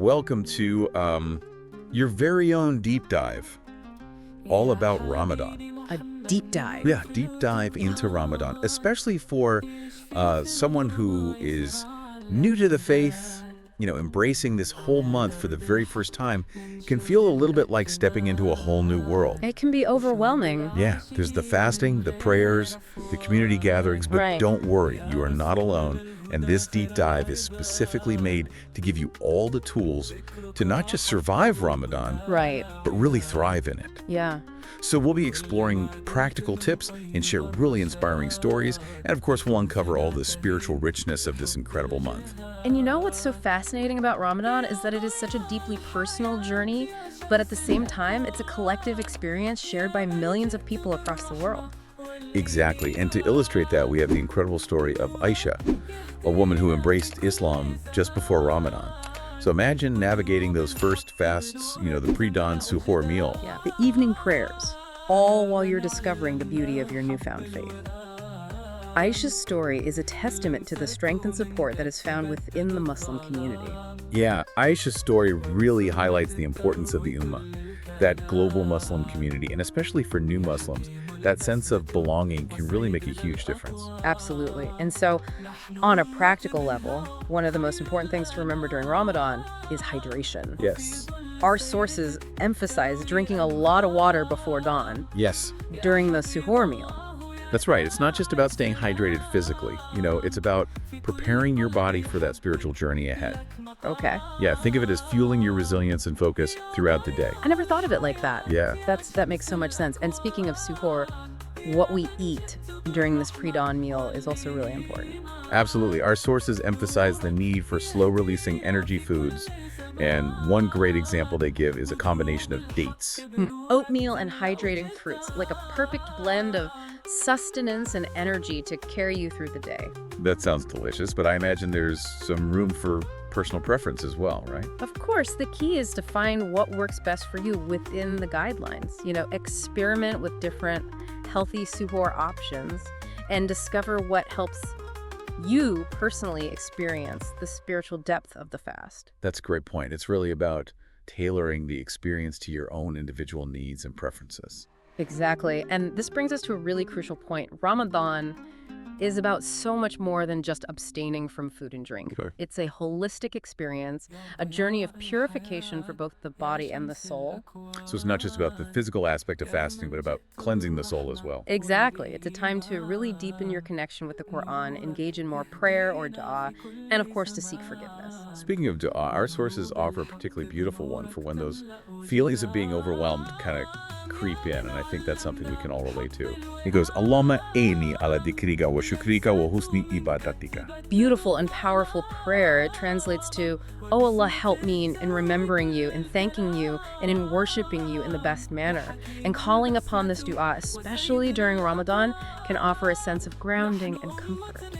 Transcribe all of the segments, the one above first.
welcome to your very own deep dive, all about Ramadan. A deep dive. Yeah, deep dive into Ramadan, especially for someone who is new to the faith, embracing this whole month for the very first time can feel a little bit like stepping into a whole new world. It can be overwhelming. Yeah, there's the fasting, the prayers, the community gatherings, but Right. don't worry, you are not alone. And this deep dive is specifically made to give you all the tools to not just survive Ramadan, Right. but really thrive in it. Yeah. So we'll be exploring practical tips and share really inspiring stories. And of course, we'll uncover all the spiritual richness of this incredible month. And you know what's so fascinating about Ramadan is that it is such a deeply personal journey, but at the same time, it's a collective experience shared by millions of people across the world. Exactly. And to illustrate that, we have the incredible story of Aisha, a woman who embraced Islam just before Ramadan. So imagine navigating those first fasts, the pre-dawn suhoor meal. Yeah. The evening prayers, all while you're discovering the beauty of your newfound faith. Aisha's story is a testament to the strength and support that is found within the Muslim community. Yeah, Aisha's story really highlights the importance of the Ummah, that global Muslim community, and especially for new Muslims, that sense of belonging can really make a huge difference. Absolutely. And so, on a practical level, one of the most important things to remember during Ramadan is hydration. Yes. Our sources emphasize drinking a lot of water before dawn Yes. during the suhoor meal. That's right. It's not just about staying hydrated physically. It's about preparing your body for that spiritual journey ahead. Okay. Yeah, think of it as fueling your resilience and focus throughout the day. I never thought of it like that. Yeah. That makes so much sense. And speaking of suhoor, what we eat during this pre-dawn meal is also really important. Absolutely. Our sources emphasize the need for slow-releasing energy foods. And one great example they give is a combination of dates. Oatmeal and hydrating fruits, like a perfect blend of sustenance and energy to carry you through the day. That sounds delicious, but I imagine there's some room for personal preference as well, right? Of course, the key is to find what works best for you within the guidelines. Experiment with different healthy suhoor options and discover what helps you personally experience the spiritual depth of the fast. That's a great point. It's really about tailoring the experience to your own individual needs and preferences. Exactly. And this brings us to a really crucial point. Ramadan is about so much more than just abstaining from food and drink. Sure. It's a holistic experience, a journey of purification for both the body and the soul. So it's not just about the physical aspect of fasting, but about cleansing the soul as well. Exactly. It's a time to really deepen your connection with the Quran, engage in more prayer or dua, and of course to seek forgiveness. Speaking of dua, our sources offer a particularly beautiful one for when those feelings of being overwhelmed kind of creep in, and I think that's something we can all relate to. It goes, Allahumma aini ala dikrika wa shukrika wa husni ibadatika. Beautiful and powerful prayer. It translates to, "Oh Allah, help me in remembering you, in thanking you, and in worshiping you in the best manner." And calling upon this dua, especially during Ramadan, can offer a sense of grounding and comfort.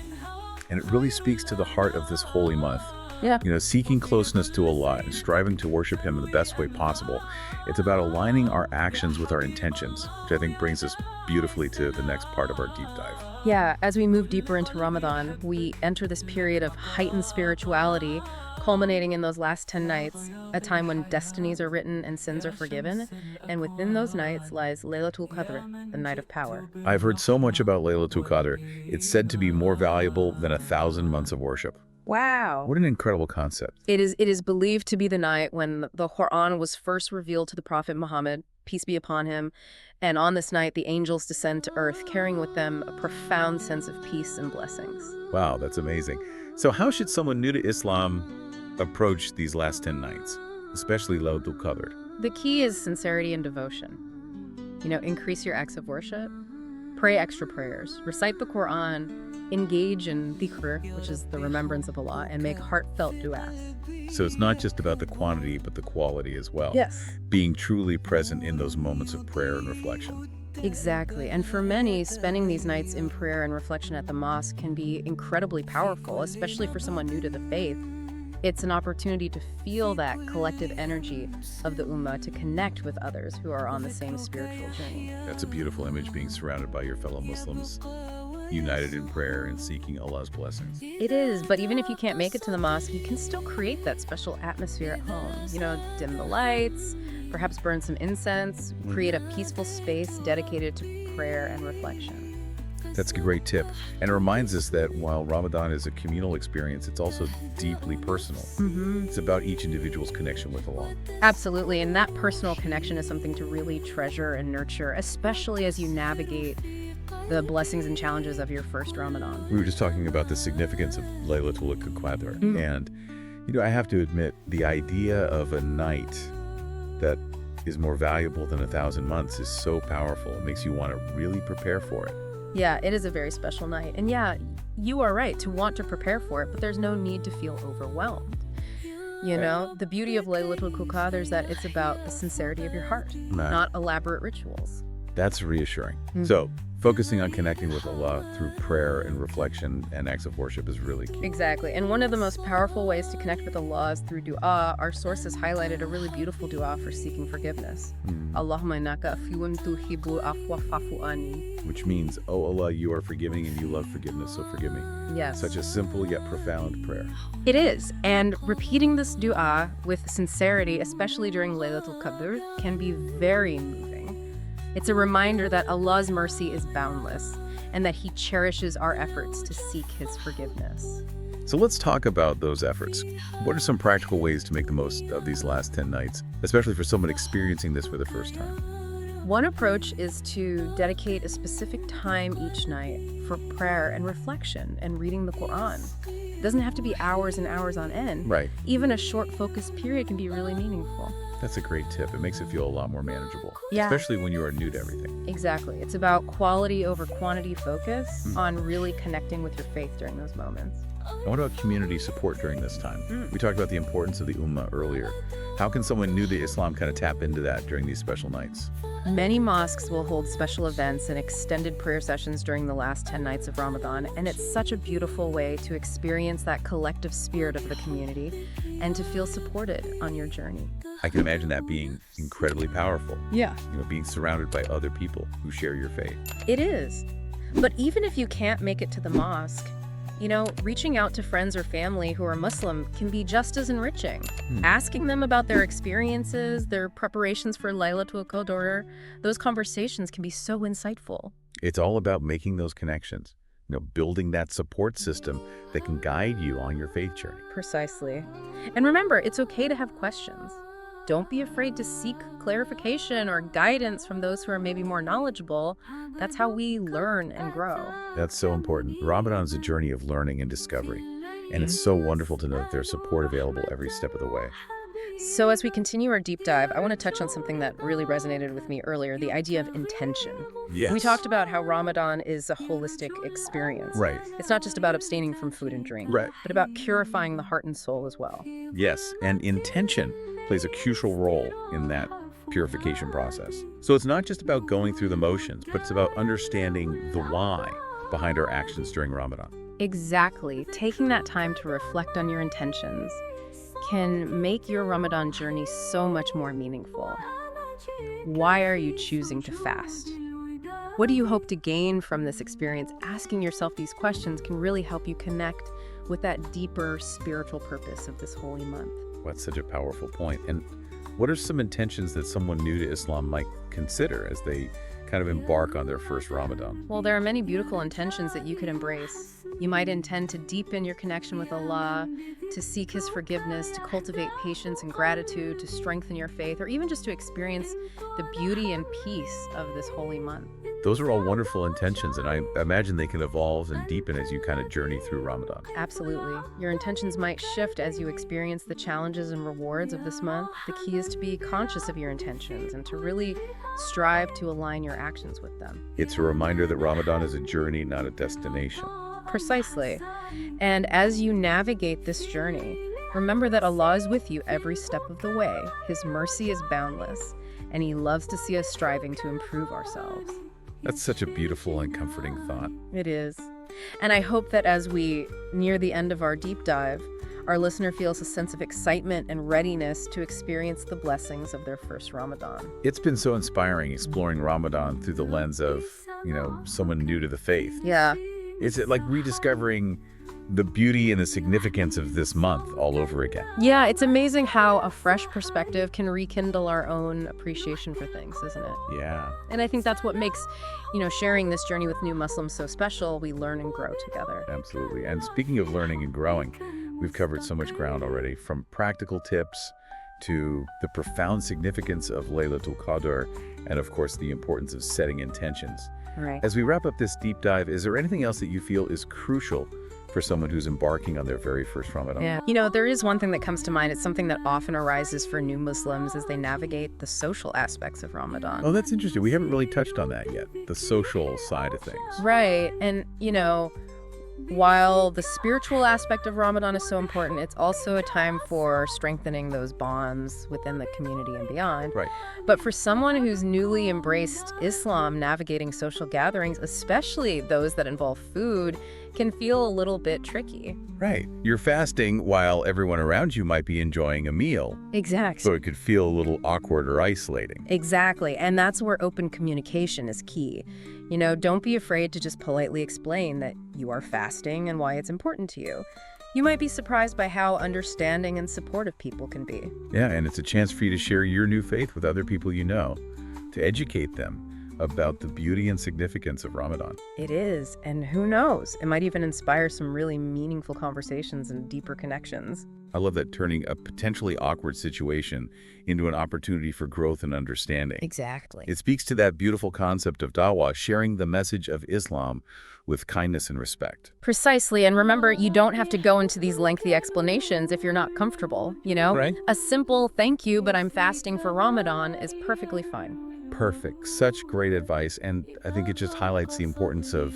And it really speaks to the heart of this holy month. Yeah. Seeking closeness to Allah and striving to worship Him in the best way possible. It's about aligning our actions with our intentions, which I think brings us beautifully to the next part of our deep dive. Yeah, as we move deeper into Ramadan, we enter this period of heightened spirituality, culminating in those last 10 nights, a time when destinies are written and sins are forgiven. And within those nights lies Laylatul Qadr, the night of power. I've heard so much about Laylatul Qadr. It's said to be more valuable than 1,000 months of worship. Wow. What an incredible concept. It is believed to be the night when the Quran was first revealed to the Prophet Muhammad, peace be upon him. And on this night, the angels descend to earth, carrying with them a profound sense of peace and blessings. Wow, that's amazing. So how should someone new to Islam approach these last 10 nights, especially Laylatul Qadr? The key is sincerity and devotion. Increase your acts of worship, pray extra prayers, recite the Quran, engage in dhikr, which is the remembrance of Allah, and make heartfelt du'as. So it's not just about the quantity, but the quality as well. Yes. Being truly present in those moments of prayer and reflection. Exactly. And for many, spending these nights in prayer and reflection at the mosque can be incredibly powerful, especially for someone new to the faith. It's an opportunity to feel that collective energy of the Ummah, to connect with others who are on the same spiritual journey. That's a beautiful image, being surrounded by your fellow Muslims. united in prayer and seeking Allah's blessings. It is, but even if you can't make it to the mosque, you can still create that special atmosphere at home. Dim the lights, perhaps burn some incense, create a peaceful space dedicated to prayer and reflection. That's a great tip. And it reminds us that while Ramadan is a communal experience, it's also deeply personal. It's about each individual's connection with Allah. Absolutely, and that personal connection is something to really treasure and nurture, especially as you navigate the blessings and challenges of your first Ramadan. We were just talking about the significance of Laylatul Qadr. And, I have to admit, the idea of a night that is more valuable than 1,000 months is so powerful. It makes you want to really prepare for it. Yeah, it is a very special night. And yeah, you are right to want to prepare for it, but there's no need to feel overwhelmed. The beauty of Laylatul Qadr is that it's about the sincerity of your heart, not elaborate rituals. That's reassuring. So, focusing on connecting with Allah through prayer and reflection and acts of worship is really key. Exactly. And one of the most powerful ways to connect with Allah is through dua. Our sources highlighted a really beautiful dua for seeking forgiveness. Allahumma innaka afuwun tuhibbu afwa fa'fu anni. Which means, oh Allah, you are forgiving and you love forgiveness, so forgive me. Yes. Such a simple yet profound prayer. It is. And repeating this dua with sincerity, especially during Laylatul Qadr, can be very moving. It's a reminder that Allah's mercy is boundless and that He cherishes our efforts to seek His forgiveness. So let's talk about those efforts. What are some practical ways to make the most of these last 10 nights, especially for someone experiencing this for the first time? One approach is to dedicate a specific time each night for prayer and reflection and reading the Quran. It doesn't have to be hours and hours on end. Right. Even a short focused period can be really meaningful. That's a great tip. It makes it feel a lot more manageable, Yeah. especially when you are new to everything. Exactly. It's about quality over quantity focus on really connecting with your faith during those moments. And what about community support during this time? We talked about the importance of the Ummah earlier. How can someone new to Islam kind of tap into that during these special nights? Many mosques will hold special events and extended prayer sessions during the last 10 nights of Ramadan, and it's such a beautiful way to experience that collective spirit of the community and to feel supported on your journey. I can imagine that being incredibly powerful. Yeah. Being surrounded by other people who share your faith. It is. But even if you can't make it to the mosque, reaching out to friends or family who are Muslim can be just as enriching. Asking them about their experiences, their preparations for Laylatul Qadr, those conversations can be so insightful. It's all about making those connections, building that support system that can guide you on your faith journey. Precisely. And remember, it's okay to have questions. Don't be afraid to seek clarification or guidance from those who are maybe more knowledgeable. That's how we learn and grow. That's so important. Ramadan is a journey of learning and discovery, and it's so wonderful to know that there's support available every step of the way. So as we continue our deep dive, I want to touch on something that really resonated with me earlier, the idea of intention. Yes. We talked about how Ramadan is a holistic experience. Right. It's not just about abstaining from food and drink, Right. but about purifying the heart and soul as well. Yes, and intention plays a crucial role in that purification process. So it's not just about going through the motions, but it's about understanding the why behind our actions during Ramadan. Exactly. Taking that time to reflect on your intentions can make your Ramadan journey so much more meaningful. Why are you choosing to fast? What do you hope to gain from this experience? Asking yourself these questions can really help you connect with that deeper spiritual purpose of this holy month. That's such a powerful point. And what are some intentions that someone new to Islam might consider as they kind of embark on their first Ramadan? Well, there are many beautiful intentions that you could embrace. You might intend to deepen your connection with Allah, to seek His forgiveness, to cultivate patience and gratitude, to strengthen your faith, or even just to experience the beauty and peace of this holy month. Those are all wonderful intentions, and I imagine they can evolve and deepen as you kind of journey through Ramadan. Absolutely. Your intentions might shift as you experience the challenges and rewards of this month. The key is to be conscious of your intentions and to really strive to align your actions with them. It's a reminder that Ramadan is a journey, not a destination. Precisely. And as you navigate this journey, remember that Allah is with you every step of the way. His mercy is boundless, and He loves to see us striving to improve ourselves. That's such a beautiful and comforting thought. It is. And I hope that as we near the end of our deep dive, our listener feels a sense of excitement and readiness to experience the blessings of their first Ramadan. It's been so inspiring exploring Ramadan through the lens of, someone new to the faith. Yeah. It's like rediscovering the beauty and the significance of this month all over again. Yeah, it's amazing how a fresh perspective can rekindle our own appreciation for things, isn't it? Yeah. And I think that's what makes, sharing this journey with new Muslims so special. We learn and grow together. Absolutely. And speaking of learning and growing, we've covered so much ground already, from practical tips to the profound significance of Laylatul Qadr, and of course the importance of setting intentions. Right. As we wrap up this deep dive, is there anything else that you feel is crucial for someone who's embarking on their very first Ramadan? Yeah. There is one thing that comes to mind. It's something that often arises for new Muslims as they navigate the social aspects of Ramadan. Oh, that's interesting. We haven't really touched on that yet, the social side of things. Right. And, while the spiritual aspect of Ramadan is so important, it's also a time for strengthening those bonds within the community and beyond. Right. But for someone who's newly embraced Islam, navigating social gatherings, especially those that involve food, can feel a little bit tricky. Right. You're fasting while everyone around you might be enjoying a meal. Exactly. So it could feel a little awkward or isolating. Exactly. And that's where open communication is key. Don't be afraid to just politely explain that you are fasting and why it's important to you. You might be surprised by how understanding and supportive people can be. Yeah, and it's a chance for you to share your new faith with other people you know, to educate them about the beauty and significance of Ramadan. It is, and who knows, it might even inspire some really meaningful conversations and deeper connections. I love that, turning a potentially awkward situation into an opportunity for growth and understanding. Exactly. It speaks to that beautiful concept of dawah, sharing the message of Islam with kindness and respect. Precisely, and remember, you don't have to go into these lengthy explanations if you're not comfortable, Right. A simple "thank you, but I'm fasting for Ramadan" is perfectly fine. Perfect. Such great advice, and I think it just highlights the importance of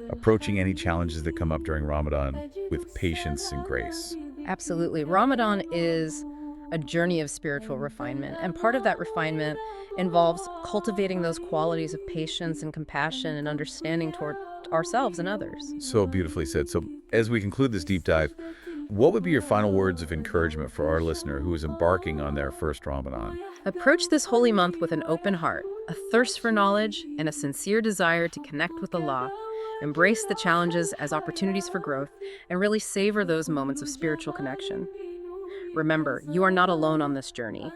approaching any challenges that come up during Ramadan with patience and grace. Absolutely. Ramadan is a journey of spiritual refinement, and part of that refinement involves cultivating those qualities of patience and compassion and understanding toward ourselves and others. So beautifully said. So as we conclude this deep dive, what would be your final words of encouragement for our listener who is embarking on their first Ramadan? Approach this holy month with an open heart, a thirst for knowledge, and a sincere desire to connect with Allah. Embrace the challenges as opportunities for growth, and really savor those moments of spiritual connection. Remember, you are not alone on this journey.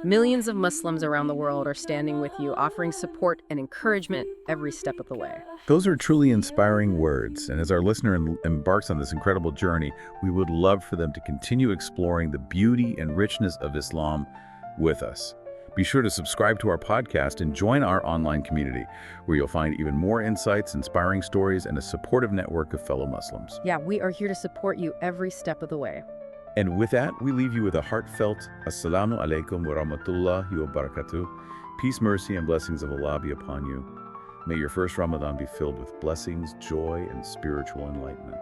Millions of Muslims around the world are standing with you, offering support and encouragement every step of the way. Those are truly inspiring words, and as our listener embarks on this incredible journey, we would love for them to continue exploring the beauty and richness of Islam with us. Be sure to subscribe to our podcast and join our online community, where you'll find even more insights, inspiring stories, and a supportive network of fellow Muslims. Yeah, we are here to support you every step of the way. And with that, we leave you with a heartfelt Assalamu alaikum wa rahmatullahi wa barakatuh. Peace, mercy, and blessings of Allah be upon you. May your first Ramadan be filled with blessings, joy, and spiritual enlightenment.